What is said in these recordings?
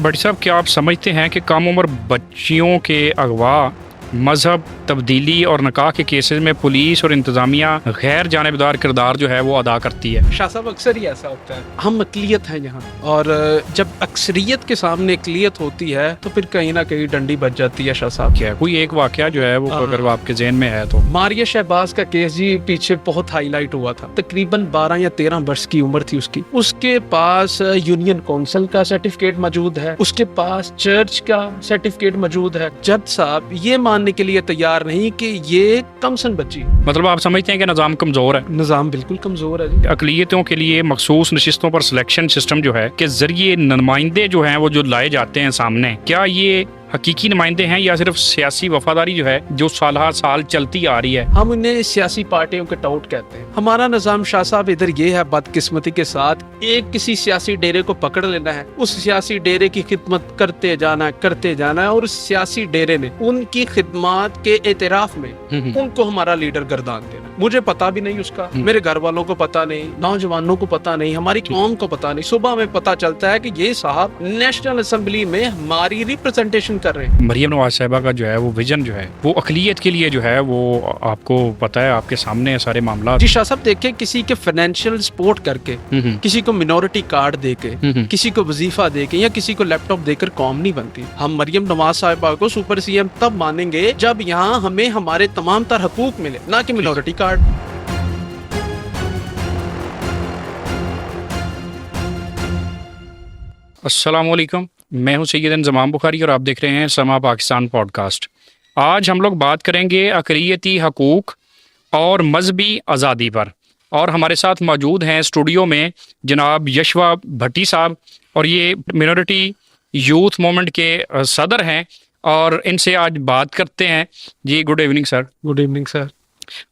भट्टी साहब, क्या आप समझते हैं कि कम उम्र बच्चियों के अगवा, मजहब तब्दीली और निकाह के केसेस में पुलिस और इंतज़ामिया गैर जानिबदार किरदार जो है वो अदा करती है? शाह साहब, अक्सर ही ऐसा होता है। हम अकलियत हैं यहाँ, और जब अक्सरियत के सामने अकलियत होती है तो फिर कहीं ना कहीं डंडी बच जाती है। शाह साहब, क्या कोई एक वाकया जो है वो अगर वो आपके जहन में है तो? मारिया शहबाज का केस जी पीछे बहुत हाईलाइट हुआ था। तकरीबन 12 या 13 वर्ष की उम्र थी उसकी। उसके पास यूनियन काउंसिल का सर्टिफिकेट मौजूद है, उसके पास चर्च का सर्टिफिकेट मौजूद है। जज साहब ये मानने के लिए तैयार नहीं कि ये कमसन बच्ची है। मतलब आप समझते हैं कि निज़ाम कमज़ोर है? निज़ाम बिल्कुल कमजोर है जी। अकलियतों के लिए मखसूस नशिस्तों पर सिलेक्शन सिस्टम जो है के जरिए नुमाइंदे जो हैं वो जो लाए जाते हैं सामने, क्या ये हकीकी नुमाइंदे हैं या सिर्फ सियासी वफादारी जो है जो साल हर साल चलती आ रही है? हम उन्हें सियासी पार्टियों के टाउट कहते हैं। हमारा निजाम शाह साहब इधर ये है, बदकिस्मती के साथ, एक किसी सियासी डेरे को पकड़ लेना है, उस सियासी डेरे की खिदमत करते जाना है और उस सियासी डेरे ने उनकी खिदमत के एतराफ में उनको हमारा लीडर गर्दान देना। मुझे पता भी नहीं उसका, मेरे घर वालों को पता नहीं, नौजवानों को पता नहीं, हमारी कौम को पता नहीं। सुबह में पता चलता है कि ये साहब नेशनल असेंबली में हमारी रिप्रेजेंटेशन कर रहे हैं। मरियम नवाज साहिबा का जो है वो विजन जो है वो अकलियत के लिए जो है वो आपको पता है, आपके सामने है सारे मामला। जी शाह साहब, देखे किसी के फाइनेंशियल सपोर्ट करके, किसी को मिनोरिटी कार्ड देके, किसी को वजीफा देके या किसी को लैपटॉप देकर कौम नहीं बनती। हम मरियम नवाज साहिबा को सुपर सीएम तब मानेंगे जब यहाँ हमें हमारे तमाम तर हकूक मिले, ना कि मिनोरिटी कार्ड। अस्सलाम वालेकुम, मैं हूं सैयद इंज़माम बुखारी और आप देख रहे हैं समा पाकिस्तान पॉडकास्ट। आज हम लोग बात करेंगे अक़लियती हकूक़ और मजहबी आज़ादी पर, और हमारे साथ मौजूद हैं स्टूडियो में जनाब यशवा भट्टी साहब, और ये मिनोरिटी यूथ मूवमेंट के सदर हैं, और इनसे आज बात करते हैं। जी good evening sir. Good evening sir.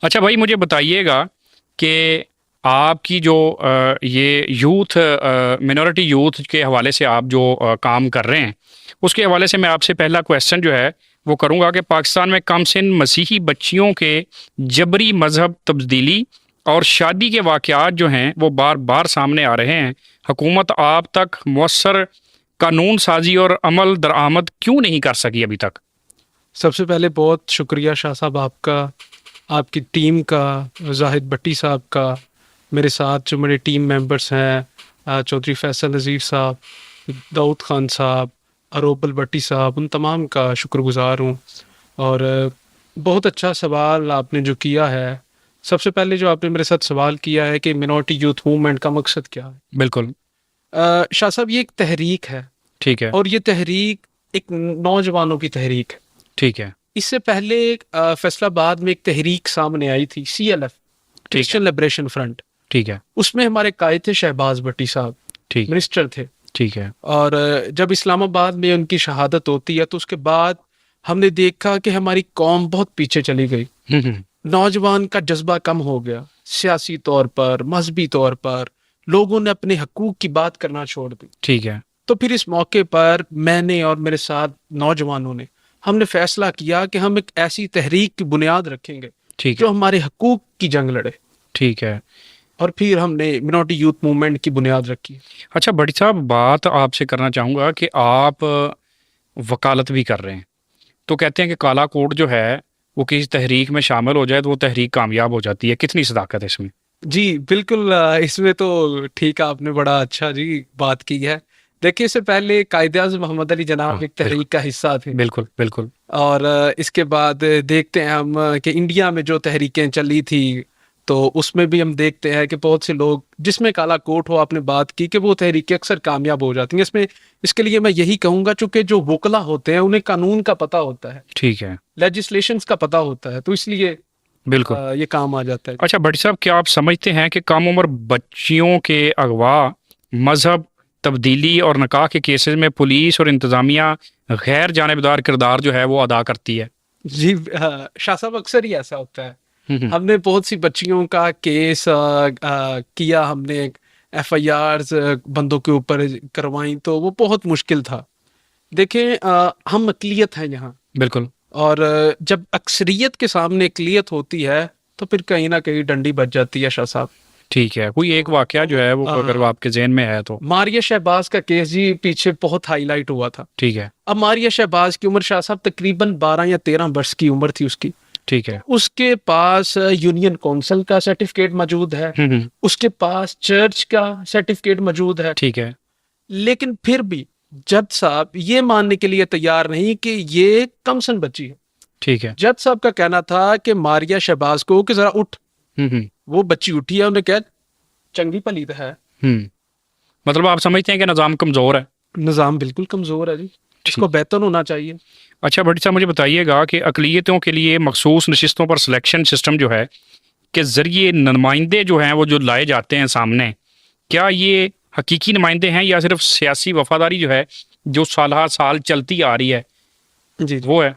अच्छा भाई, मुझे बताइएगा कि आपकी जो ये यूथ मिनोरिटी यूथ के हवाले से आप जो काम कर रहे हैं, उसके हवाले से मैं आपसे पहला क्वेश्चन जो है वो करूँगा कि पाकिस्तान में कम सिन मसीही बच्चियों के जबरी मजहब तब्दीली और शादी के वाक़यात जो हैं वो बार बार सामने आ रहे हैं। हुकूमत आप तक मौसर कानून साजी और अमल दरामद क्यों नहीं कर सकी अभी तक? सबसे पहले बहुत शुक्रिया शाह साहब आपका, आपकी टीम का, जाहिद भट्टी साहब का, मेरे साथ जो मेरे टीम मेंबर्स हैं, चौधरी फैसल नज़ीर साहब, दाऊद खान साहब, अरोबल भट्टी साहब, उन तमाम का शुक्रगुजार हूँ। और बहुत अच्छा सवाल आपने जो किया है। सबसे पहले जो आपने मेरे साथ सवाल किया है कि मिनोरिटी यूथ मूवमेंट का मकसद क्या है। बिल्कुल शाह साहब, ये एक तहरीक है, ठीक है, और ये तहरीक एक नौजवानों की तहरीक है। ठीक है, इससे पहले फैसलाबाद में एक तहरीक सामने आई थी, CLF, क्रिश्चियन लिबरेशन फ्रंट। ठीक है, उसमें हमारे कायद थे शहबाज भट्टी साहब, ठीक, मिनिस्टर थे। ठीक है। और जब इस्लामाबाद में उनकी शहादत होती है तो उसके बाद हमने देखा कि हमारी कौम बहुत पीछे चली गई। नौजवान का जज्बा कम हो गया, सियासी तौर पर, मजहबी तौर पर लोगों ने अपने हकूक की बात करना छोड़ दी। ठीक है, तो फिर इस मौके पर मैंने और मेरे साथ नौजवानों ने हमने फैसला किया कि हम एक ऐसी तहरीक की बुनियाद रखेंगे ठीक जो है, हमारे हकूक की जंग लड़े। ठीक है। और फिर हमने मिनोरिटी यूथ मूवमेंट की बुनियाद रखी। अच्छा भट्टी साहब, बात आपसे करना चाहूँगा कि आप वकालत भी कर रहे हैं, तो कहते हैं कि काला कोट जो है वो किसी तहरीक में शामिल हो जाए तो वो तहरीक कामयाब हो जाती है। कितनी सदाकत है इसमें? जी बिल्कुल, इसमें तो ठीक है, आपने बड़ा अच्छा जी बात की है। देखिए, इससे पहले कायद-ए-आज़म मोहम्मद अली जनाब एक तहरीक का हिस्सा थे। बिल्कुल बिल्कुल। और इसके बाद देखते हैं हम कि इंडिया में जो तहरीकें चली थी तो उसमें भी हम देखते हैं कि बहुत से लोग, जिसमें काला कोट हो, आपने बात की कि वो तहरीकें अक्सर कामयाब हो जाती हैं। इसमें इसके लिए मैं यही कहूँगा, चूंकि जो वकला होते हैं उन्हें कानून का पता होता है, ठीक है, लेजिस्लेशंस का पता होता है, तो इसलिए बिल्कुल ये काम आ जाता है। अच्छा भट्टी साहब, क्या आप समझते हैं कि कम उम्र बच्चियों के अगवा, मजहब तब्दीली और निकाह के केसेस में पुलिस और इंतज़ामिया गैर जानिबदार किरदार जो है वो अदा करती है? जी शाह साहब, अक्सर ही ऐसा होता है। हमने बहुत सी बच्चियों का केस किया, हमने FIRs बंदों के ऊपर करवाई, तो वो बहुत मुश्किल था। देखें, हम अकलियत हैं यहाँ, बिल्कुल, और जब अक्सरियत के सामने अकलियत होती है तो फिर कहीं ना कहीं डंडी बच जाती है शाह साहब। ठीक है, कोई एक वाकया जो है वो अगर वो आपके जहन में है तो। मारिया शहबाज का केस जी पीछे बहुत हाईलाइट हुआ था। ठीक है। अब मारिया शहबाज की उम्र शाह साहब तकरीबन 12 या 13 वर्ष की उम्र थी उसकी। ठीक है। उसके पास यूनियन काउंसिल का सर्टिफिकेट मौजूद है, उसके पास चर्च का सर्टिफिकेट मौजूद है। ठीक है। लेकिन फिर भी जज साहब ये मानने के लिए तैयार नहीं कि ये कमसन बच्ची है। ठीक है। जज साहब का कहना था कि मारिया शहबाज को कि जरा उठ। वो बच्ची उठी है, उन्हें कहा चंगी भली तो है। मतलब आप समझते हैं कि निज़ाम कमज़ोर है? निज़ाम बिल्कुल कमज़ोर है जी, इसको बेहतर होना चाहिए। अच्छा भट्टी साहब, मुझे बताइएगा कि अक़लियतों के लिए मखसूस नशिस्तों पर सिलेक्शन सिस्टम जो है के ज़रिए नुमाइंदे जो हैं वो जो लाए जाते हैं सामने, क्या ये हकीकी नुमाइंदे हैं या सिर्फ सियासी वफादारी जो है जो साल साल चलती आ रही है जी वो है?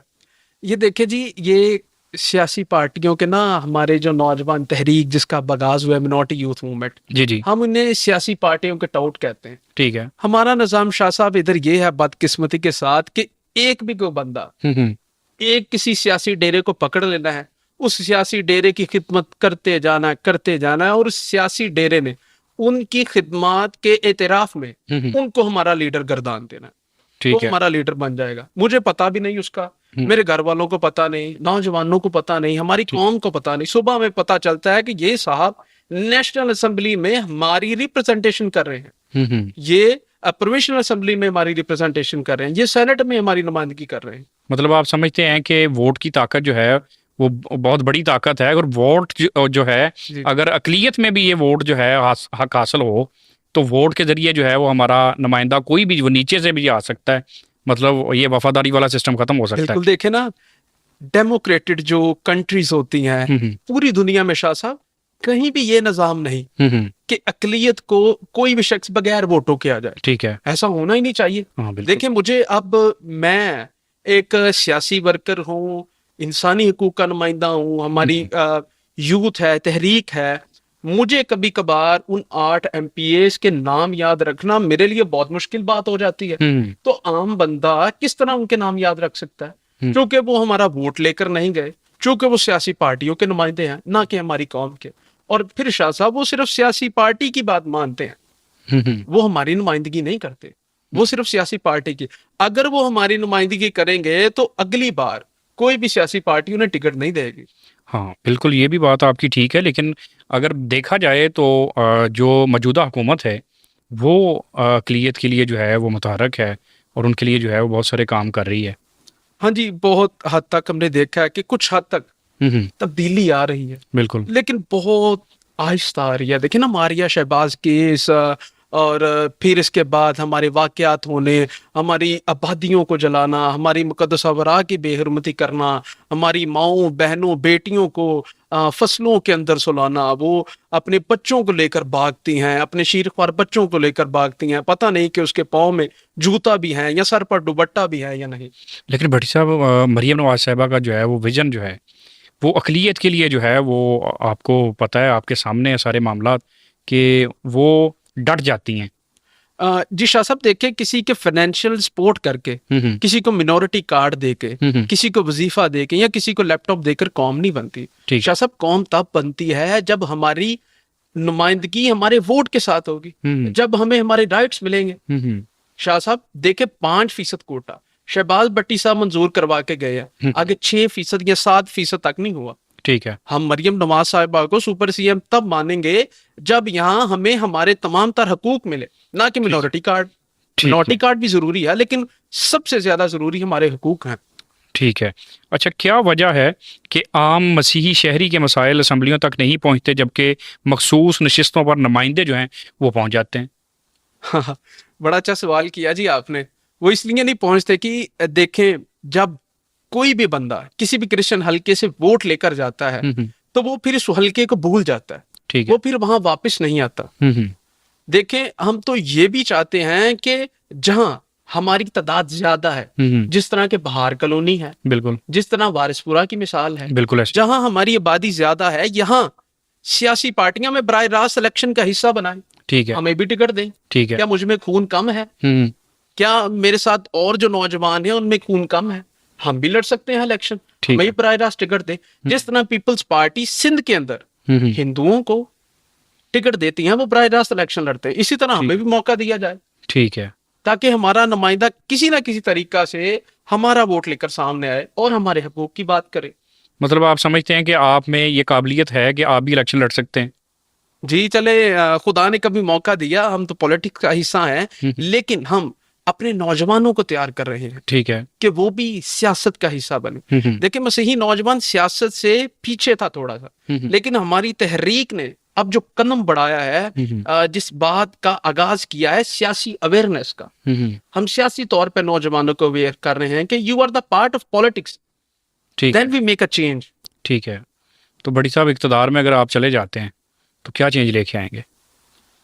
ये देखिए जी, ये सियासी पार्टियों के ना हमारे जो नौजवान तहरीक जिसका बगाज हुआ है मिनॉरिटी यूथ मूवमेंट, जी जी, हम उन्हें सियासी पार्टियों के टाउट कहते हैं। ठीक है। हमारा निज़ाम शाह साहब इधर ये है बदकिस्मती के साथ कि एक भी कोई बंदा एक किसी सियासी डेरे को पकड़ लेना है, उस सियासी डेरे की खिदमत करते जाना है और उस सियासी डेरे ने उनकी खिदमत के एतराफ में उनको हमारा लीडर गर्दान देना है, वो हमारा लीडर बन जाएगा। मुझे पता भी नहीं उसका, मेरे घर वालों को पता नहीं, नौजवानों को पता नहीं, हमारी कौम को पता नहीं। सुबह में पता चलता है कि ये साहब नेशनल असेंबली में हमारी रिप्रेजेंटेशन कर रहे हैं, ये प्रोविंशियल असेंबली में हमारी रिप्रेजेंटेशन कर रहे हैं, ये सेनेट में हमारी नुमाइंदगी कर रहे हैं। मतलब आप समझते हैं कि वोट की ताकत जो है वो बहुत बड़ी ताकत है। अगर वोट जो है, अगर अक़लियत में भी ये वोट जो है हक हासिल हो तो वोट के जरिए जो है वो हमारा नुमाइंदा कोई भी वो नीचे से भी आ सकता है। मतलब ये वफादारी वाला सिस्टम खत्म हो सकता है। बिल्कुल, देखे ना डेमोक्रेटेड जो कंट्रीज होती हैं पूरी दुनिया में शाह साहब, कहीं भी ये निज़ाम नहीं कि अक़लियत को कोई भी शख्स बगैर वोटों के आ जाए। ठीक है, ऐसा होना ही नहीं चाहिए। देखिए मुझे, अब मैं एक सियासी वर्कर हूँ, इंसानी हकूक का नुमाइंदा हूँ, हमारी यूथ है, तहरीक है, मुझे कभी कभार उन 8 MPs के नाम याद रखना मेरे लिए बहुत मुश्किल बात हो जाती है। तो आम बंदा किस तरह उनके नाम याद रख सकता है? क्योंकि वो हमारा वोट लेकर नहीं गए, क्योंकि वो सियासी पार्टियों के नुमाइंदे हैं, ना कि हमारी कौम के। और फिर शाह साहब वो सिर्फ सियासी पार्टी की बात मानते हैं, वो हमारी नुमाइंदगी नहीं करते, वो सिर्फ सियासी पार्टी की। अगर वो हमारी नुमाइंदगी करेंगे तो अगली बार कोई भी सियासी पार्टी उन्हें टिकट नहीं देगी। हाँ बिल्कुल, ये भी बात आपकी ठीक है। लेकिन अगर देखा जाए तो जो मौजूदा हुकूमत है वो अक़लियत के लिए जो है वो मुतहरक है और उनके लिए जो है वो बहुत सारे काम कर रही है। हाँ जी, बहुत हद तक हमने देखा है कि कुछ हद तक तब्दीली आ रही है, बिल्कुल, लेकिन बहुत आहिस्ता आ रही है। देखिए ना मारिया शहबाज केस, और फिर इसके बाद हमारे वाक़यात होने, हमारी आबादियों को जलाना, हमारी मुक़द्दस अवरा की बेहरमती करना, हमारी माओं बहनों बेटियों को फसलों के अंदर सुलाना, वो अपने बच्चों को लेकर भागती हैं, अपने शीरख्वार बच्चों को लेकर भागती हैं, पता नहीं कि उसके पाँव में जूता भी है या सर पर दुपट्टा भी है या नहीं। लेकिन भट्टी साहब, मरियम नवाज साहिबा का जो है वो विजन जो है वो अक़लियत के लिए जो है वो आपको पता है, आपके सामने है सारे मामला कि वो डट जाती हैं। जी शाह साहब, देखिए किसी के फाइनेंशियल सपोर्ट करके, किसी को मिनॉरिटी कार्ड देके, किसी को वजीफा देके या किसी को लैपटॉप देकर कौम नहीं बनती। शाह साहब, कौम तब बनती है जब हमारी नुमाइंदगी हमारे वोट के साथ होगी, जब हमें हमारे राइट्स मिलेंगे। शाह साहब देखिए 5% कोटा शहबाज भट्टी साहब मंजूर करवा के गए हैं, आगे 6% या 7% तक नहीं हुआ। ठीक है, हम मरियम नवाज साहिबा को सुपर CM तब मानेंगे जब यहाँ हमें हमारे तमाम तर हकूक मिले, ना कि मिनॉरिटी कार्ड। मिनॉरिटी कार्ड भी जरूरी है, लेकिन सबसे ज्यादा जरूरी हमारे हकूक हैं। ठीक है। अच्छा, क्या वजह है कि आम मसीही शहरी के मसाइल असम्बलियों तक नहीं पहुंचते जबकि मखसूस नशिस्तों पर नुमाइंदे जो हैं वो पहुंच जाते हैं? हाँ, बड़ा अच्छा सवाल किया जी आपने। वो इसलिए नहीं पहुंचते कि देखें, जब कोई भी बंदा किसी भी क्रिश्चियन हल्के से वोट लेकर जाता है तो वो फिर इस हल्के को भूल जाता है, वो फिर वहां वापस नहीं आता। देखें, हम तो ये भी चाहते हैं कि जहां हमारी तादाद ज्यादा है, जिस तरह के बहार कॉलोनी है, बिल्कुल, जिस तरह वारिसपुरा की मिसाल है, बिल्कुल, जहां हमारी आबादी ज्यादा है, यहाँ सियासी पार्टियां में बराह रास्त सिलेक्शन का हिस्सा बनाए। ठीक है, हमें भी टिकट दें। ठीक है, क्या मुझ में खून कम है? क्या मेरे साथ और जो नौजवान है उनमें खून कम है? हम भी लड़ सकते हैं इलेक्शन, हमें भी बराह रास्त टिकट दें। जिस तरह पीपल्स पार्टी सिंध के अंदर हिंदुओं को, टिकट देती हैं वो बराह रास्त इलेक्शन लड़ते हैं। इसी तरह हमें भी मौका दिया जाए, ठीक है, ताकि हमारा नुमाइंदा किसी ना किसी तरीका से हमारा वोट लेकर सामने आए और हमारे हकूक की बात करे। मतलब आप समझते हैं कि आप में ये काबिलियत है कि आप भी इलेक्शन लड़ सकते हैं? जी चले, खुदा ने कभी मौका दिया, हम तो पॉलिटिक्स का हिस्सा हैं, लेकिन हम अपने नौजवानों को तैयार कर रहे हैं, ठीक है, कि वो भी सियासत का हिस्सा बने। देखिए मसीही नौजवान सियासत से पीछे था थोड़ा सा, लेकिन हमारी तहरीक ने अब जो कदम बढ़ाया है, जिस बात का आगाज किया है सियासी अवेयरनेस का, हम सियासी तौर पर नौजवानों को अवेयर कर रहे हैं कि you are the part of politics, then we make a change. ठीक है। तो बड़ी साहब, इक़्तिदार में अगर आप चले जाते हैं तो क्या चेंज लेके आएंगे?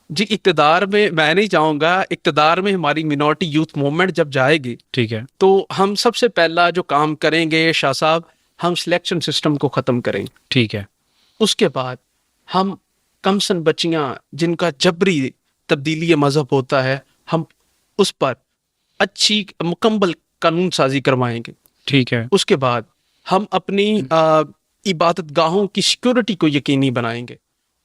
जी इक़्तिदार में मैं नहीं जाऊंगा, इक़्तिदार में हमारी मिनॉरिटी यूथ मूवमेंट जब जाएगी, ठीक है, तो हम सबसे पहला जो काम करेंगे शाह साहब, हम सिलेक्शन सिस्टम को ख़त्म करेंगे। ठीक है, उसके बाद हम कमसन बच्चियां जिनका जबरी तब्दीली मजहब होता है, हम उस पर अच्छी मुकम्मल कानून साजी करवाएंगे। ठीक है, उसके बाद हम अपनी इबादत गाहों की सिक्योरिटी को यकीनी बनाएंगे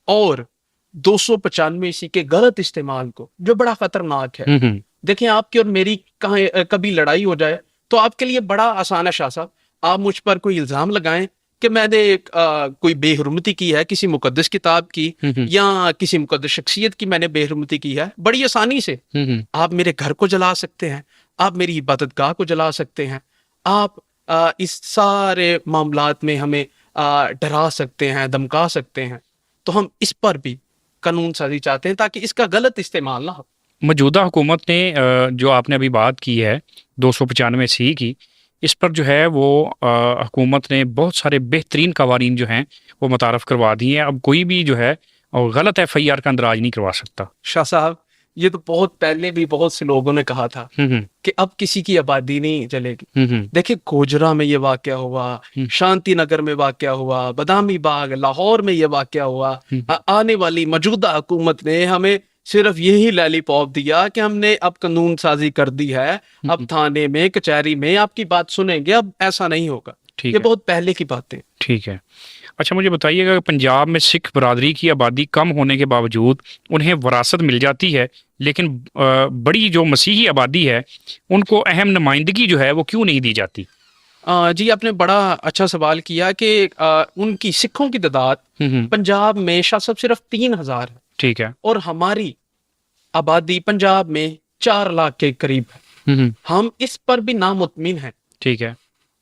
और 295 इसी के गलत इस्तेमाल को, जो बड़ा खतरनाक है। देखिए आपकी और मेरी कहीं कभी लड़ाई हो जाए तो आपके लिए बड़ा आसान है शाह साहब, आप मुझ पर कोई इल्जाम लगाएं कि मैंने कोई बेहुरमती की है किसी मुकद्दस किताब की या किसी मुकद्दस शख्सियत की, मैंने बेहुरमती की है, बड़ी आसानी से आप मेरे घर को जला सकते हैं, आप मेरी इबादत गाह को जला सकते हैं, आप इस सारे मामलात में हमें डरा सकते हैं, धमका सकते हैं। तो हम इस पर भी कानून साजी चाहते हैं ताकि इसका गलत इस्तेमाल ना हो। मौजूदा हुकूमत ने जो आपने अभी बात की है 295C की, इस पर जो है वो हुकूमत ने बहुत सारे बेहतरीन कवानीन जो हैं वो मुतारफ़ करवा दिए हैं। अब कोई भी जो है और गलत FIR का अंदराज नहीं करवा सकता। शाह साहब ये तो बहुत पहले भी बहुत से लोगों ने कहा था कि अब किसी की आबादी नहीं चलेगी। देखिए गोजरा में ये वाकया हुआ, शांति नगर में वाकया हुआ, बदामी बाग लाहौर में ये वाकया हुआ। आने वाली मौजूदा हुकूमत ने हमें सिर्फ यही लैलीपॉप दिया कि हमने अब कानून साजी कर दी है, अब थाने में कचहरी में आपकी बात सुनेंगे, अब ऐसा नहीं होगा। ये बहुत पहले की बातें। ठीक है। अच्छा मुझे बताइएगा कि पंजाब में सिख बरादरी की आबादी कम होने के बावजूद उन्हें वरासत मिल जाती है, लेकिन बड़ी जो मसीही आबादी है उनको अहम नुमाइंदगी जो है वो क्यों नहीं दी जाती? जी आपने बड़ा अच्छा सवाल किया कि उनकी सिखों की तादाद पंजाब में शाह साहब सिर्फ 3000 है। ठीक है। और हमारी आबादी पंजाब में 4 लाख के करीब है। हम इस पर भी नामुतमिन हैं। ठीक है।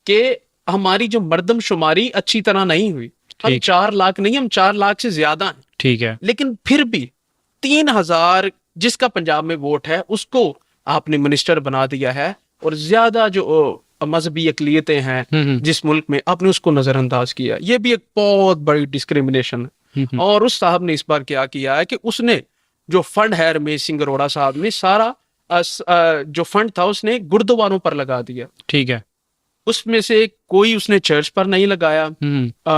कि हमारी जो मर्दमशुमारी अच्छी तरह नहीं हुई, हम 4 लाख नहीं, हम 4 लाख से ज्यादा हैं। ठीक है। लेकिन फिर भी 3000 जिसका पंजाब में वोट है उसको आपने मिनिस्टर बना दिया है, और ज्यादा जो मजहबी अकलियतें हैं जिस मुल्क में, आपने उसको नजरअंदाज किया। ये भी एक बहुत बड़ी डिस्क्रिमिनेशन है। और उस साहब ने इस बार क्या किया है कि उसने जो फंड है, रमेश सिंह अरोड़ा साहब ने सारा जो फंड था उसने गुरुद्वारों पर लगा दिया। ठीक है। उसमें से कोई उसने चर्च पर नहीं लगाया,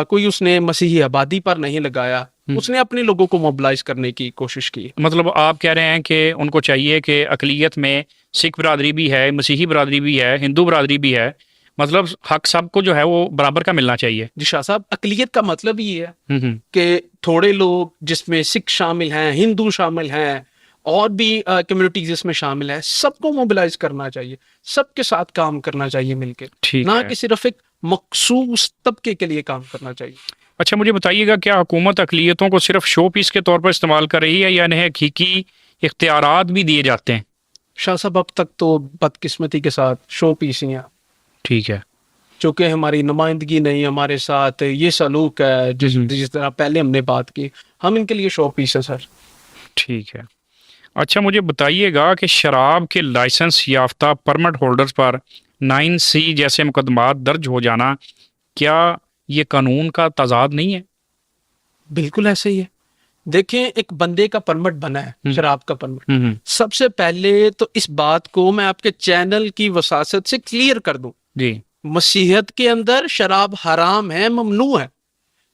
कोई उसने मसीही आबादी पर नहीं लगाया, उसने अपने लोगों को मोबिलाइज करने की कोशिश की। मतलब आप कह रहे हैं कि उनको चाहिए कि अकलियत में सिख बरादरी भी है, मसीही बरादरी भी है, हिंदू बरादरी भी है, मतलब हक सबको जो है वो बराबर का मिलना चाहिए। जी शाह साहब, अकलियत का मतलब ये है कि थोड़े लोग जिसमें सिख शामिल हैं, हिंदू शामिल हैं, और भी कम्युनिटीज जिसमें शामिल है, सबको मोबिलाइज करना चाहिए, सबके साथ काम करना चाहिए मिलकर, ना कि सिर्फ एक मखसूस तबके के लिए काम करना चाहिए। अच्छा मुझे बताइएगा, क्या हुकूमत अकलियतों को सिर्फ शो पीस के तौर पर इस्तेमाल कर रही है या इन्हें हकीकी इख्तियारात भी दिए जाते हैं? शाह साहब अब तक तो बदकिस्मती के साथ शो पीस ही हैं। ठीक है। चूंकि हमारी नुमाइंदगी नहीं, हमारे साथ ये सलूक है जिस तरह पहले हमने बात की, हम इनके लिए शो पीस है सर। ठीक है। अच्छा मुझे बताइएगा कि शराब के लाइसेंस याफ्ता परमिट होल्डर्स पर 9C जैसे मुकदमात दर्ज हो जाना, क्या ये कानून का तजाद नहीं है? बिल्कुल ऐसे ही है। देखें, एक बंदे का परमिट बना है, शराब का परमिट, सबसे पहले तो इस बात को मैं आपके चैनल की वसासत से क्लियर कर दूं जी, मसीहत के अंदर शराब हराम है, ममनू है।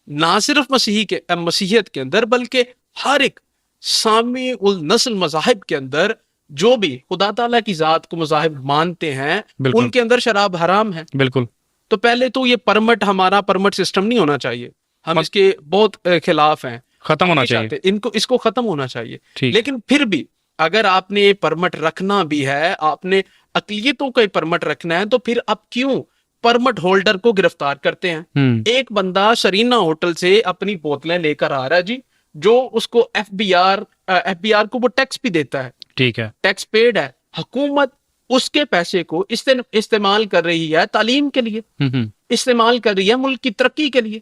ना सिर्फ मसीहत के अंदर बल्कि हर एक सामी उल नस्ल मज़ाहिब के अंदर जो भी खुदा ताला की जात को मज़ाहिब मानते हैं उनके अंदर शराब हराम है। बिल्कुल। तो पहले तो ये परमिट, हमारा परमिट सिस्टम नहीं होना चाहिए, हम इसके बहुत खिलाफ हैं। खत्म होना नहीं चाहिए। चाहते, इनको इसको खत्म होना चाहिए। ठीक। लेकिन फिर भी अगर आपने परमिट रखना भी है, आपने अकलियतों का परमिट रखना है, तो फिर आप क्यों परमिट होल्डर को गिरफ्तार करते हैं? एक बंदा सरीना होटल से अपनी बोतलें लेकर आ रहा है जी, जो उसको एफबीआर को वो टैक्स भी देता है, ठीक है। टैक्स पेड है। हुकूमत उसके पैसे को इस्तेमाल कर रही है तालीम के लिए, इस्तेमाल कर रही है मुल्क की तरक्की के लिए,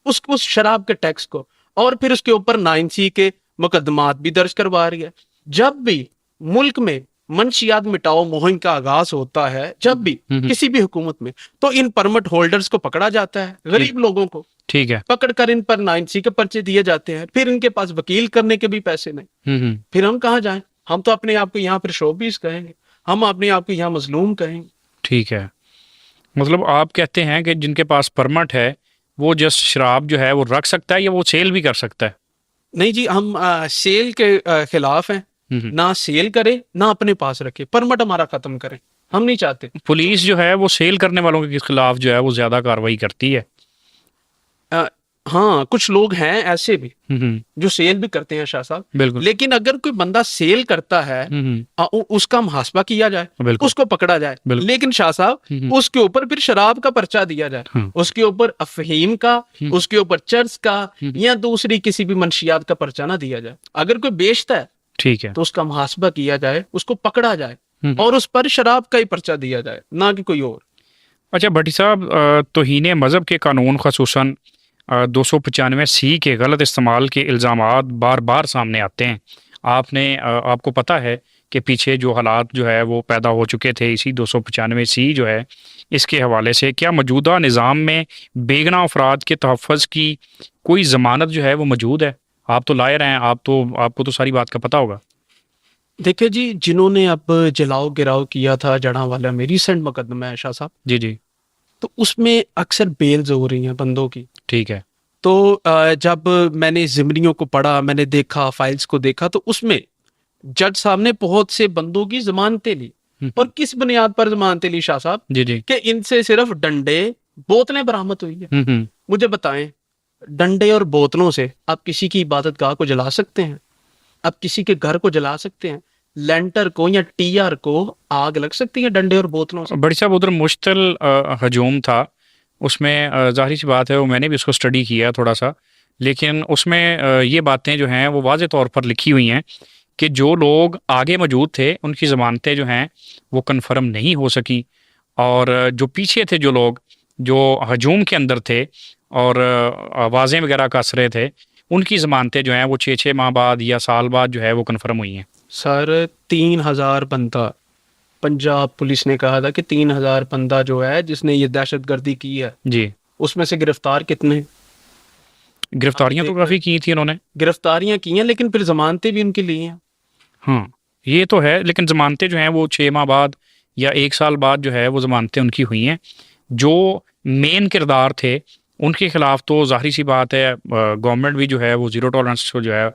उस शराब के टैक्स को, और फिर उसके ऊपर 9C के मुकदमात भी दर्ज करवा रही है। जब भी मुल्क में मंशियात मिटाओ मुहिम का आगाज होता है, जब भी किसी भी हुकूमत में, तो इन परमिट होल्डर्स को पकड़ा जाता है, गरीब लोगों को। ठीक है। पकड़कर इन पर 9C के पर्चे दिए जाते हैं, फिर इनके पास वकील करने के भी पैसे नहीं। फिर हम कहाँ जाएं? हम तो अपने आप को यहाँ फिर शोबीज कहेंगे, हम अपने आप को यहाँ मजलूम कहेंगे। ठीक है, मतलब आप कहते हैं कि जिनके पास परमिट है वो जस्ट शराब जो है वो रख सकता है या वो सेल भी कर सकता है? नहीं जी, हम सेल के खिलाफ हैं। ना सेल करे, ना अपने पास रखे, परमिट हमारा खत्म करें, हम नहीं चाहते। पुलिस जो है वो सेल करने वालों के खिलाफ जो है वो ज्यादा कार्रवाई करती है। हाँ, कुछ लोग हैं ऐसे भी जो सेल भी करते हैं शाह साहब। बिल्कुल। लेकिन अगर कोई बंदा सेल करता है, उसका मुहासबा किया जाए, उसको पकड़ा जाए। लेकिन शाह साहब उसके ऊपर फिर शराब का पर्चा दिया जाए, उसके ऊपर अफहीम का, उसके ऊपर चर्च का या दूसरी किसी भी मंशियात का पर्चा ना दिया जाए। अगर कोई बेचता है, ठीक है, तो उसका मुहासबा किया जाए, उसको पकड़ा जाए और उस पर शराब का ही पर्चा दिया जाए, ना कि कोई और। अच्छा भट्टी साहब, तौहीन मज़हब के कानून ख़ुसूसन 295C के गलत इस्तेमाल के इल्ज़ामात बार बार सामने आते हैं। आपको पता है कि पीछे जो हालात जो है वो पैदा हो चुके थे इसी 295C जो है इसके हवाले से। क्या मौजूदा निज़ाम में बेगुनाह अफराद के तहफ़्फ़ुज़ की कोई ज़मानत जो है वो मौजूद है? आप तो लायर हैं, आपको तो सारी बात का पता होगा। देखिए जी, जिन्होंने अब जलाओ गिराओ किया था जड़ांवाला में, रिसेंट मुकदमा है शाह साहब जी जी, तो उसमें अक्सर बेल्स हो रही हैं बंदों की। ठीक है। तो जब मैंने ज़िमरियों को पढ़ा, मैंने देखा, फाइल्स को देखा, तो उसमें जज साहब ने बहुत से बंदों की जमानतें ली। और किस बुनियाद पर जमानतें ली शाह साहब? जी जी, कि इनसे सिर्फ डंडे, बोतलें बरामद हुई है। मुझे बताएं, डंडे और बोतलों से आप किसी की इबादत गाह को जला सकते हैं? आप किसी के घर को जला सकते हैं? लेंटर को या टीआर को आग लग सकती है डंडे और बोतलों से? बड़ी साहब उधर मुश्तल हजूम था, उसमें ज़ाहिर सी बात है वो मैंने भी उसको स्टडी किया थोड़ा सा, लेकिन उसमें ये बातें जो हैं वो वाज़े तौर पर लिखी हुई हैं कि जो लोग आगे मौजूद थे उनकी ज़मानतें जो हैं वो कन्फर्म नहीं हो सकी, और जो पीछे थे जो लोग जो हजूम के अंदर थे और आवाज़ें वगैरह कस रहे थे, उनकी ज़मानतें जो हैं वो 6 माह बाद या साल बाद जो है वो कन्फर्म हुई हैं। सर 3000 बंदा, पंजाब पुलिस ने कहा था कि 3000 बंदा जो है जिसने ये दहशतगर्दी की है जी, उसमें से गिरफ्तार कितने? गिरफ्तारियां तो काफ़ी की थी उन्होंने। गिरफ्तारियां की हैं, लेकिन फिर जमानतें भी उनकी ली हैं। हाँ, ये तो है, लेकिन ज़मानतें जो हैं वो 6 माह बाद या 1 साल बाद जो है वो ज़मानतें उनकी हुई हैं। जो मेन किरदार थे उनके खिलाफ तो ज़ाहिर सी बात है गवर्नमेंट भी जो है वो ज़ीरो टॉलरेंस को जो है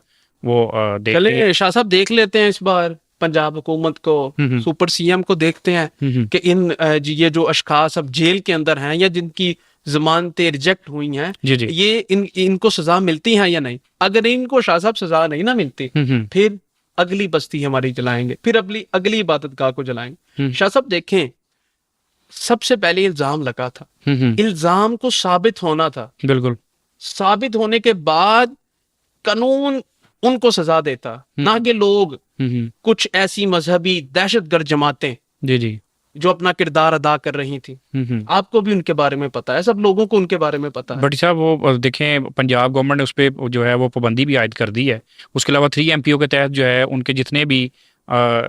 वो देखती है। चले शाह साहब देख लेते हैं इस बार पंजाब हुकूमत को, सुपर सीएम को देखते हैं कि ये जो अशखास अब जेल के अंदर हैं या जिनकी जमानतें रिजेक्ट हुई हैं, जी जी, ये इनको सजा मिलती है या नहीं। अगर इनको शाह साहब सजा नहीं ना मिलती, फिर अगली बस्ती हमारी जलाएंगे, फिर अगली इबादतगाह को जलाएंगे। शाह साहब देखें, सबसे पहले इल्जाम लगा था, इल्जाम को साबित होना था। बिल्कुल, साबित होने के बाद कानून उनको सजा देता, ना कि लोग कुछ ऐसी मजहबी दहशतगर्द जमातें जी जी, जो अपना किरदार अदा कर रही थी। आपको भी उनके बारे में पता है, सब लोगों को उनके बारे में पता है। बट साहब वो देखें, पंजाब गवर्नमेंट ने उस पर जो है वो पाबंदी भी आयद कर दी है। उसके अलावा 3 MPO के तहत जो है उनके जितने भी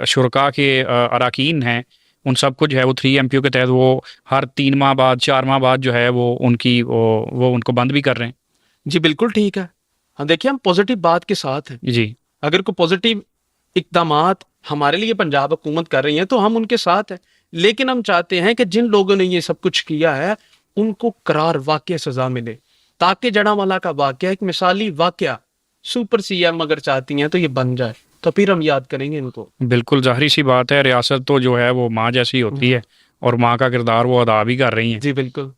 शुरका के अराकीन हैं उन सबको जो है वो 3 MPO के तहत वो हर 3 माह बाद 4 माह बाद जो है वो उनको बंद भी कर रहे हैं। जी बिल्कुल ठीक है। हाँ देखिए, हम पॉजिटिव बात के साथ हैं जी। अगर कोई पॉजिटिव इकदामात हमारे लिए पंजाब हुकूमत कर रही है तो हम उनके साथ हैं। लेकिन हम चाहते हैं कि जिन लोगों ने ये सब कुछ किया है उनको करार वाकई सजा मिले, ताकि जड़ांवाला का वाकया एक मिसाली वाकया सुपर सीएम अगर चाहती हैं तो ये बन जाए, तो फिर हम याद करेंगे इनको। बिल्कुल जाहिर सी बात है, रियासत तो जो है वो माँ जैसी होती है और माँ का किरदार वो अदा भी कर रही हैं। जी बिल्कुल।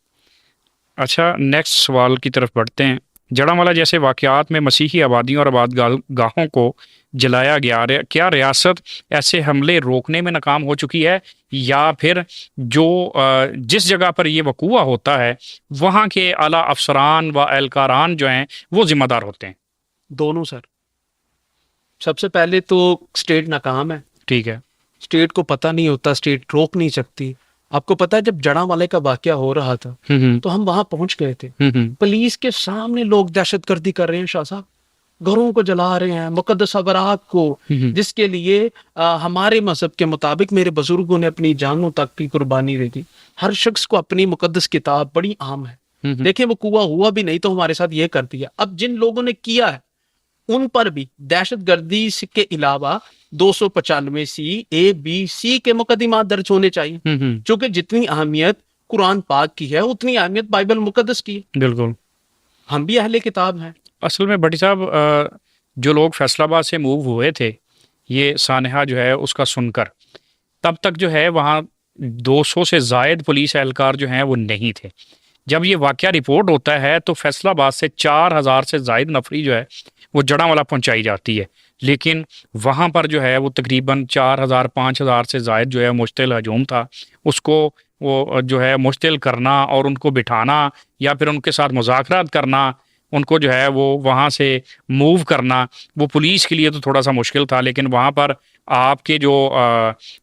अच्छा, नेक्स्ट सवाल की तरफ बढ़ते हैं। जड़ांवाला जैसे वाक़यात में मसीही आबादियों और गाहों को जलाया गया, क्या रियासत ऐसे हमले रोकने में नाकाम हो चुकी है, या फिर जो जिस जगह पर ये वकूआ होता है वहाँ के आला अफसरान व एहलकारान जो हैं वो ज़िम्मेदार होते हैं? दोनों सर। सबसे पहले तो स्टेट नाकाम है। ठीक है। स्टेट को पता नहीं होता, स्टेट रोक नहीं सकती। आपको पता है जब जड़ांवाले का वाकया हो रहा था तो हम वहां पहुंच गए थे। पुलिस के सामने लोग दहशतगर्दी कर रहे हैं शाह साहब, घरों को जला रहे हैं, मुकद्दस अवराक को, जिसके लिए हमारे मजहब के मुताबिक मेरे बुजुर्गों ने अपनी जानों तक की कुर्बानी दे दी। हर शख्स को अपनी मुकद्दस किताब बड़ी आम है। देखिए वो कुआ हुआ भी नहीं तो हमारे साथ ये कर दिया। अब जिन लोगों ने किया है उन पर भी दहशतगर्दी के अलावा 295C, A, B, C के मुकदमा दर्ज होने चाहिए, क्योंकि जितनी अहमियत कुरान पाक की है उतनी अहमियत बाइबल मुकद्दस की है। बिल्कुल। हम भी अहले किताब हैं। असल में भट्टी साहब, जो लोग फैसलाबाद से मूव हुए थे ये सानहा जो है उसका सुनकर, तब तक जो है वहाँ 200 से ज़ायद पुलिस एहलकार जो हैं वो नहीं थे। जब ये वाक़या रिपोर्ट होता है तो फैसलाबाद से 4000 से ज़ायद नफरी जो है वो जड़ांवाला पहुंचाई जाती है, लेकिन वहाँ पर जो है वो तकरीबन 4000-5000 से ज़ायद जो है मुश्तिल हजूम था। उसको वो जो है मुश्तिल करना और उनको बिठाना या फिर उनके साथ मुज़ाकरात करना, उनको जो है वो वहाँ से मूव करना, वो पुलिस के लिए तो थोड़ा सा मुश्किल था। लेकिन वहाँ पर आपके जो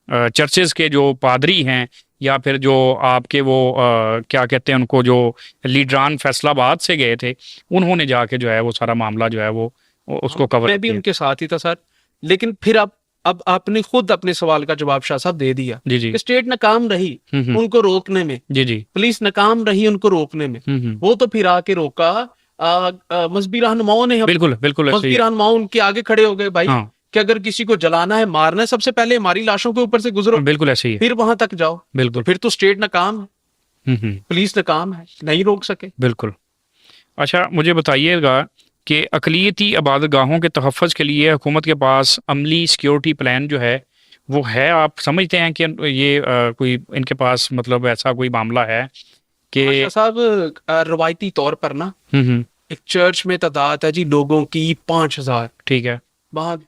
चर्चेज़ के जो पादरी हैं या फिर जो आपके वो क्या कहते हैं उनको, जो लीडरान फैसलाबाद से गए थे, उन्होंने जाके जो है वो सारा मामला जो है वो उसको कवर मैं भी उनके साथ ही था सर। लेकिन फिर अब आपने खुद अपने सवाल का जवाब शाह साहब दे दिया। जी जी। स्टेट नाकाम रही उनको रोकने में, जी जी। पुलिस नाकाम रही उनको रोकने में। वो तो फिर आके रोका मजहबी रहनुमाओं ने। बिल्कुल बिल्कुल। मजहबी रहनुमाओं उनके आगे खड़े हो गए, भाई हाँ। कि अगर किसी को जलाना है, मारना है, सबसे पहले हमारी लाशों के ऊपर से गुजरो। बिल्कुल ऐसे ही है। फिर वहां तक जाओ। बिल्कुल। फिर तो स्टेट नाकाम है, पुलिस नाकाम है, नहीं रोक सके। बिल्कुल। अच्छा मुझे बताइएगा कि अक़लियती इबादतगाहों के तहफ़्फ़ुज़ के लिए हुकूमत के पास अमली सिक्योरिटी प्लान जो है वो है? आप समझते हैं कि ये कोई इनके पास मतलब ऐसा कोई मामला है कि साहब रवायती तौर पर ना एक चर्च में तादाद है जी लोगों की 5000। ठीक है। वहाँ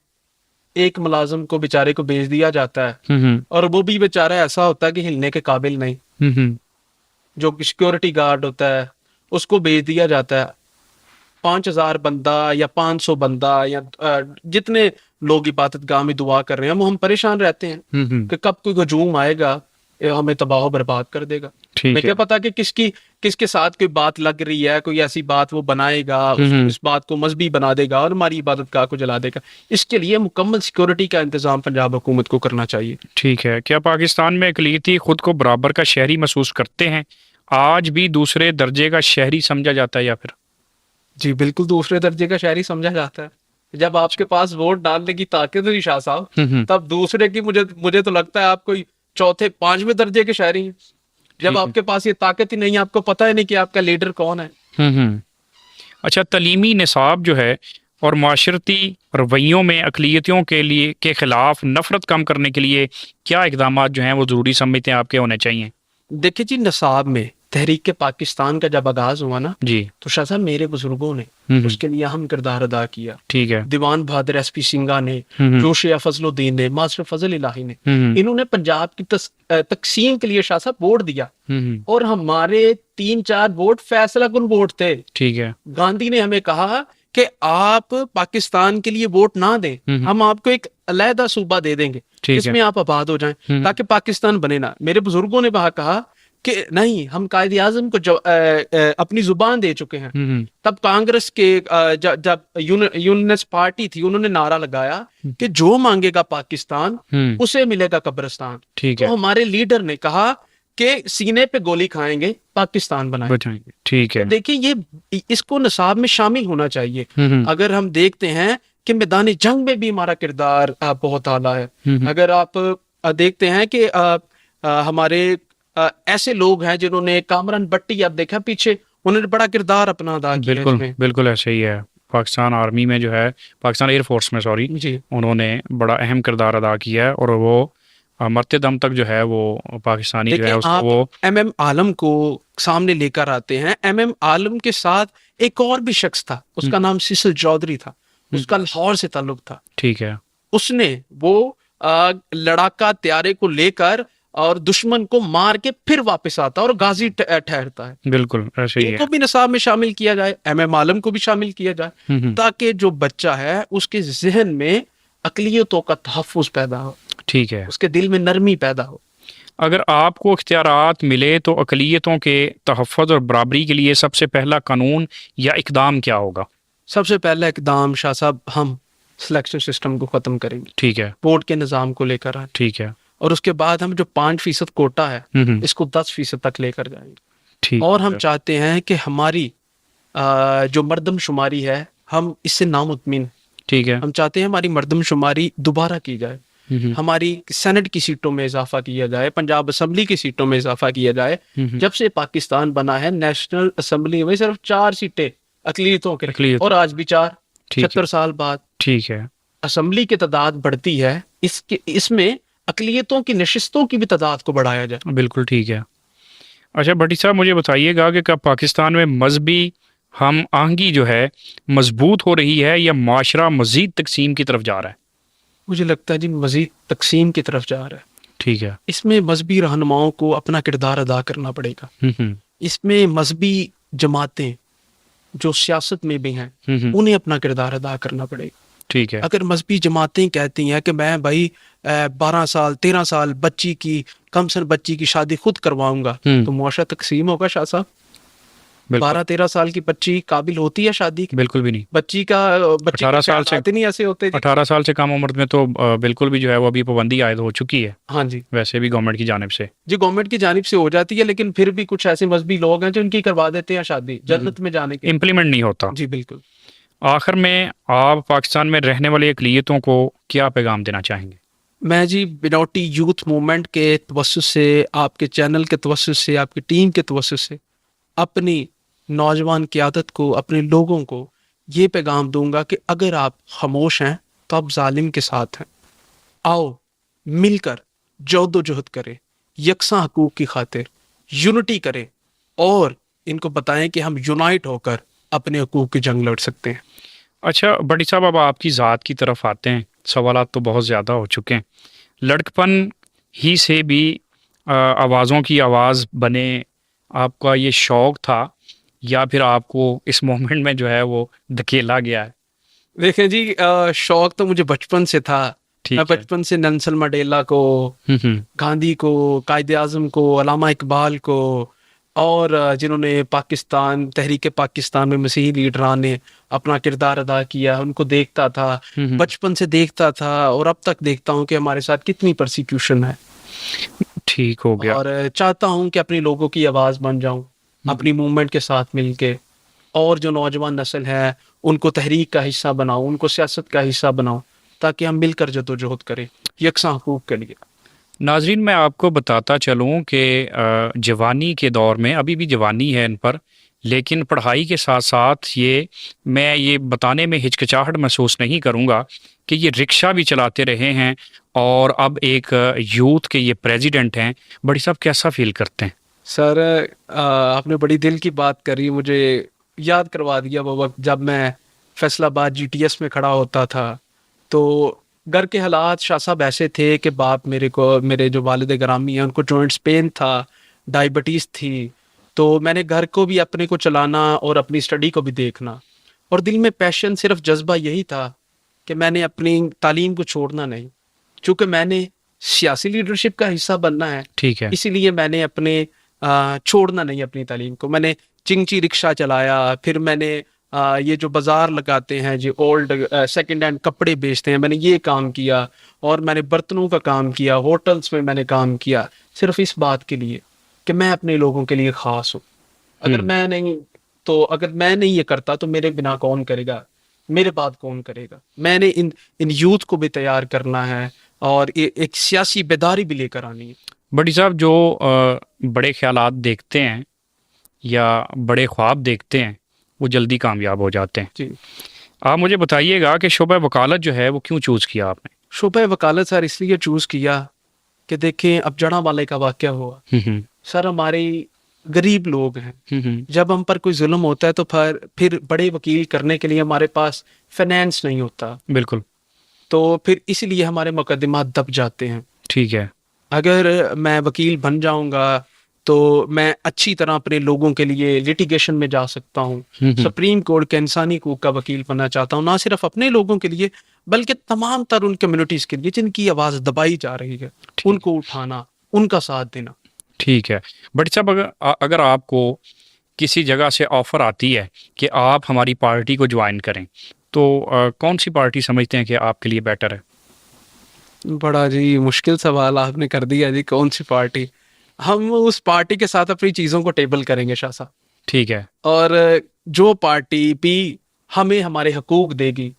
एक मुलाजिम को बेचारे को भेज दिया जाता है और वो भी बेचारा ऐसा होता है कि हिलने के काबिल नहीं। जो सिक्योरिटी गार्ड होता है उसको भेज दिया जाता है। 5000 बंदा या 500 बंदा या जितने लोग इबादतगाह में दुआ कर रहे हैं, हम परेशान रहते हैं कि कब कोई हजूम आएगा हमें तबाह बर्बाद कर देगा। मैं क्या पता कि किसके साथ कोई बात लग रही है, कोई ऐसी बात वो बनाएगा, इस बात को मजहबी बना देगा और हमारी इबादतगाह को जला देगा। इसके लिए मुकम्मल सिक्योरिटी का इंतजाम पंजाब हुकूमत को करना चाहिए। ठीक है। क्या पाकिस्तान में अक़लियती खुद को बराबर का शहरी महसूस करते हैं? आज भी दूसरे दर्जे का शहरी समझा जाता है या फिर? जी बिल्कुल दूसरे दर्जे का शहरी समझा जाता है। जब आपके पास वोट डालने की ताकत नहीं शाह साहब, तब दूसरे की मुझे तो लगता है आप कोई चौथे 5वें दर्जे के शहरी हैं। जब आपके पास ये ताकत ही नहीं, आपको पता ही नहीं कि आपका लीडर कौन है। अच्छा, तलीमी निसाब जो है और माशरती रवैयों में अक़लियतियों के खिलाफ नफरत कम करने के लिए क्या इक़दाम जो हैं वो ज़रूरी समझते हैं आपके होने चाहिए? देखिए जी, निसाब में तहरीक के पाकिस्तान का जब आगाज हुआ ना जी, तो शाह साहब मेरे बुजुर्गों ने उसके लिए अहम किरदार अदा किया। ठीक है। दीवान बहादुर SP सिंघा ने, जोशिया फजलुद्दीन ने, मास्टर फजल इलाही ने, इन्होंने पंजाब की तकसीम के लिए शाह साहब वोट दिया और हमारे 3-4 वोट फैसला कुन वोट थे। ठीक है। गांधी ने हमें कहा कि आप पाकिस्तान के लिए वोट ना दें, हम आपको एक अलहदा सूबा दे देंगे जिसमें आप आबाद हो जाएं ताकि पाकिस्तान बने ना। मेरे बुजुर्गों ने वहां कहा कि नहीं, हम कायदे आजम को अपनी जुबान दे चुके हैं। तब कांग्रेस के जब यूनियनिस्ट पार्टी थी, उन्होंने नारा लगाया कि जो मांगेगा पाकिस्तान उसे मिलेगा कब्रिस्तान। ठीक है। तो हमारे लीडर ने कहा कि सीने पे गोली खाएंगे, पाकिस्तान बनाएंगे। ठीक है। तो देखिए ये इसको निसाब में शामिल होना चाहिए। अगर हम देखते हैं कि मैदान जंग में भी हमारा किरदार बहुत आला है। अगर आप देखते हैं कि हमारे ऐसे लोग हैं जिन्होंने कामरान भट्टी, आप देखा पीछे, उन्होंने बड़ा किरदार अपना अदा किया। बिल्कुल बिल्कुल ऐसे ही है। पाकिस्तान आर्मी में जो है, पाकिस्तान एयरफोर्स में सॉरी, उन्होंने बड़ा अहम किरदार अदा किया है और वो मरते दम तक जो है वो पाकिस्तानी जो है देखिए, उसको आप वो एमएम आलम को सामने लेकर आते हैं। एमएम आलम के साथ एक और भी शख्स था, उसका नाम सिसल चौधरी था, उसका लाहौर से ताल्लुक था। ठीक है, उसने वो लड़ाका त्यारे को लेकर और दुश्मन को मार के फिर वापस आता और गाजी ठहरता है। बिल्कुल ऐसे ही इनको है। भी निसाब में शामिल किया जाए, एमएम आलम को भी शामिल किया जाए, हम्म, ताकि जो बच्चा है उसके जहन में अकलियतों का तहफ़्फ़ुज़ पैदा हो, ठीक है। उसके दिल में नरमी पैदा हो। अगर आपको इख्तियारात मिले तो अक़लियतों के तहफ़्फ़ुज़ और बराबरी के लिए सबसे पहला कानून या इक़दाम क्या होगा? सबसे पहला इकदाम शाह साहब, हम सिलेक्शन सिस्टम को ख़त्म करेंगे, ठीक है, बोर्ड के निज़ाम को लेकर आए, ठीक है। और उसके बाद हम जो 5% कोटा है हम्म, इसको 10% तक लेकर जाएंगे। ठीक और हम है, चाहते हैं कि हमारी जो मर्दमशुमारी है, हम इससे नामुतमिन हैं। ठीक है। हम चाहते हैं हमारी मर्दमशुमारी दोबारा की जाए, हम्म, हमारी सेनेट की सीटों में इजाफा किया जाए, पंजाब असम्बली की सीटों में इजाफा किया जाए। हम्म, जब से पाकिस्तान बना है, नेशनल असम्बली में सिर्फ 4 सीटें अकलियतों के, अक़लियत, और आज भी 4, ठीक है, 76 साल बाद ठीक है। असम्बली की तादाद बढ़ती है, इसमें अकलियतों की नशिस्तों की भी तादाद को बढ़ाया जाए। बिल्कुल ठीक है। अच्छा भट्टी साहब, मुझे बताइएगा कि क्या पाकिस्तान में मजहबी हम आहंगी जो है मजबूत हो रही है या माशरा मजीद तकसीम की तरफ जा रहा है? मुझे लगता है जी मजीद तकसीम की तरफ जा रहा है। ठीक है। इसमें मजहबी रहनुमाओं को अपना किरदार अदा करना पड़ेगा। हम्म, इसमें मजहबी जमातें जो सियासत में भी हैं, हम्म, उन्हें अपना किरदार अदा करना पड़ेगा। ठीक है। अगर मजहबी जमातें कहती हैं कि मैं भाई 12 साल 13 साल बच्ची की, कम से कम बच्ची की शादी खुद करवाऊंगा, तो मुआशरा तकसीम होगा शाह साहब। बिल्कुल, 12-13 साल की बच्ची काबिल होती है शादी की? बिल्कुल भी नहीं। बच्ची 18 के साल से ख्यालात ही नहीं ऐसे होते जी। 18 साल से कम उम्र में तो बिल्कुल भी जो है वो अभी पाबंदी आयद हो चुकी है, हाँ जी वैसे भी गवर्नमेंट की जानिब से। जी, गवर्नमेंट की जानिब से हो जाती है, लेकिन फिर भी कुछ ऐसे मजहबी लोग हैं जो उनकी करवा देते हैं शादी जन्नत में जाने के। इम्प्लीमेंट नहीं होता। जी बिल्कुल। आखिर में आप पाकिस्तान में रहने वाली अक़लियतों को क्या पैगाम देना चाहेंगे? मैं जी मिनॉरिटी यूथ मूवमेंट के तवस्सुस से, आपके चैनल के तवस्सुस से, आपकी टीम के तवस्सुस से अपनी नौजवान क़यादत को, अपने लोगों को ये पैगाम दूंगा कि अगर आप खामोश हैं तो आप जालिम के साथ हैं। आओ मिलकर जद्दोजहद करें, यकसा हकूक़ की खातिर यूनिटी करें, और इनको बताएं कि हम यूनाइट होकर अपने हकूक़ की जंग लड़ सकते हैं। अच्छा भट्टी साहब, अब आपकी ज़ात की तरफ आते हैं। सवालात तो बहुत ज़्यादा हो चुके हैं। लड़कपन ही से भी आवाज़ों की आवाज़ बने आपका ये शौक़ था, या फिर आपको इस मोमेंट में जो है वो धकेला गया है? देखें जी, शौक तो मुझे बचपन से था। ठीक मैं है। बचपन से नेल्सन मंडेला को, हम्म, गांधी को, कायदे आज़म को, अल्लामा इकबाल को, और जिन्होंने पाकिस्तान, तहरीक पाकिस्तान में मसीही लीडरान ने अपना किरदार अदा किया, उनको देखता था। हम्म, बचपन से देखता था और अब तक देखता हूँ कि हमारे साथ कितनी परसिक्यूशन है। ठीक हो गया। और चाहता हूँ कि अपने लोगों की आवाज़ बन जाऊँ, अपनी मूवमेंट के साथ मिलके, और जो नौजवान नस्ल है उनको तहरीक का हिस्सा बनाऊं, उनको सियासत का हिस्सा बनाऊं, ताकि हम मिलकर जद्दोजहद करें यकसा हकूक़ के लिए। नाजरीन, मैं आपको बताता चलूँ कि जवानी के दौर में, अभी भी जवानी है इन पर, लेकिन पढ़ाई के साथ साथ मैं ये बताने में हिचकिचाहट महसूस नहीं करूँगा कि ये रिक्शा भी चलाते रहे हैं और अब एक यूथ के ये प्रेसिडेंट हैं। बड़ी साहब, कैसा फील करते हैं? सर, आपने बड़ी दिल की बात करी, मुझे याद करवा दिया वो वक्त जब मैं फैसलाबाद GTS में खड़ा होता था। तो घर के हालात शाह साहब ऐसे थे कि बाप मेरे जो वालिद ग्रामी हैं उनको जॉइंट्स पेन था, डायबिटीज़ थी। तो मैंने घर को भी अपने को चलाना और अपनी स्टडी को भी देखना, और दिल में पैशन, सिर्फ जज्बा यही था कि मैंने अपनी तालीम को छोड़ना नहीं, चूँकि मैंने सियासी लीडरशिप का हिस्सा बनना है। ठीक है। इसीलिए मैंने छोड़ना नहीं अपनी तालीम को। मैंने चिंगची रिक्शा चलाया, फिर मैंने ये जो बाज़ार लगाते हैं जो ओल्ड सेकंड हैंड कपड़े बेचते हैं, मैंने ये काम किया, और मैंने बर्तनों का काम किया, होटल्स में मैंने काम किया, सिर्फ इस बात के लिए कि मैं अपने लोगों के लिए ख़ास हूँ। अगर मैं नहीं ये करता तो मेरे बिना कौन करेगा, मेरे बाद कौन करेगा। मैंने इन यूथ को भी तैयार करना है और एक सियासी बेदारी भी लेकर आनी है। बड़ी साहब, जो बड़े ख्यालात देखते हैं या बड़े ख्वाब देखते हैं वो जल्दी कामयाब हो जाते हैं। जी, आप मुझे बताइएगा कि शोबा वकालत जो है वो क्यों चूज़ किया आपने? शोबा वकालत सर इसलिए चूज़ किया कि देखें अब जड़ावाले का वाक़या हुआ, सर हमारे गरीब लोग हैं, जब हम पर कोई जुल्म होता है तो फिर बड़े वकील करने के लिए हमारे पास फाइनेंस नहीं होता, बिल्कुल, तो फिर इसलिए हमारे मुकदमात दब जाते हैं। ठीक है, अगर मैं वकील बन जाऊंगा तो मैं अच्छी तरह अपने लोगों के लिए लिटिगेशन में जा सकता हूँ, सुप्रीम कोर्ट के इंसानी हकूक का वकील बनना चाहता हूँ, ना सिर्फ अपने लोगों के लिए बल्कि तमाम तर उन कम्युनिटीज के लिए जिनकी आवाज़ दबाई जा रही है, उनको उठाना, उनका साथ देना। ठीक है। बट साहब, अगर आपको किसी जगह से ऑफ़र आती है कि आप हमारी पार्टी को ज्वाइन करें, तो कौन सी पार्टी समझते हैं कि आपके लिए बेटर है? बड़ा जी मुश्किल सवाल आपने कर दिया जी, कौन सी पार्टी? हम उस पार्टी के साथ अपनी चीज़ों को टेबल करेंगे शाह साहब, ठीक है। और जो पार्टी भी हमें हमारे हकूक देगी,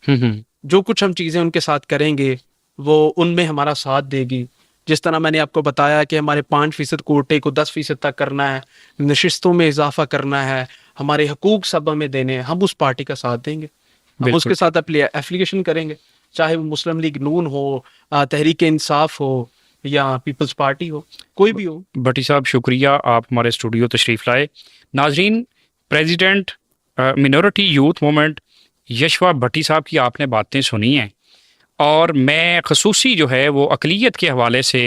जो कुछ हम चीज़ें उनके साथ करेंगे वो उनमें हमारा साथ देगी। जिस तरह मैंने आपको बताया कि हमारे 5% कोटे को 10% तक करना है, नशिस्तों में इजाफा करना है, हमारे हकूक सब हमें देने हैं, हम उस पार्टी का साथ देंगे, हम बिल्कुल। उसके साथ एफिलिएशन करेंगे, चाहे वो मुस्लिम लीग नून हो, तहरीक इंसाफ हो या पीपल्स पार्टी हो, कोई भी हो। भट्टी साहब, शुक्रिया, आप हमारे स्टूडियो तशरीफ़ लाए। नाजरीन, प्रेसिडेंट मिनॉरिटी यूथ मूवमेंट यशवा भट्टी साहब की आपने बातें सुनी हैं, और मैं खसूसी जो है वो अक़लियत के हवाले से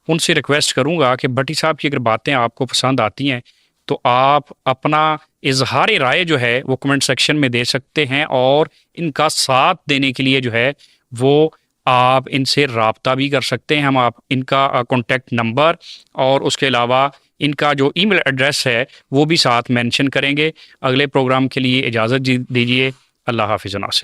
उनसे रिक्वेस्ट करूँगा कि भट्टी साहब की अगर बातें आपको पसंद आती हैं तो आप अपना इजहार राय जो है वो कमेंट सेक्शन में दे सकते हैं, और इनका साथ देने के लिए जो है वो आप इनसे रब्ता भी कर सकते हैं। हम आप इनका कॉन्टेक्ट नंबर और उसके अलावा इनका जो ईमेल एड्रेस है वो भी साथ मेंशन करेंगे। अगले प्रोग्राम के लिए इजाज़त दीजिए। अल्लाह हाफ़िज़।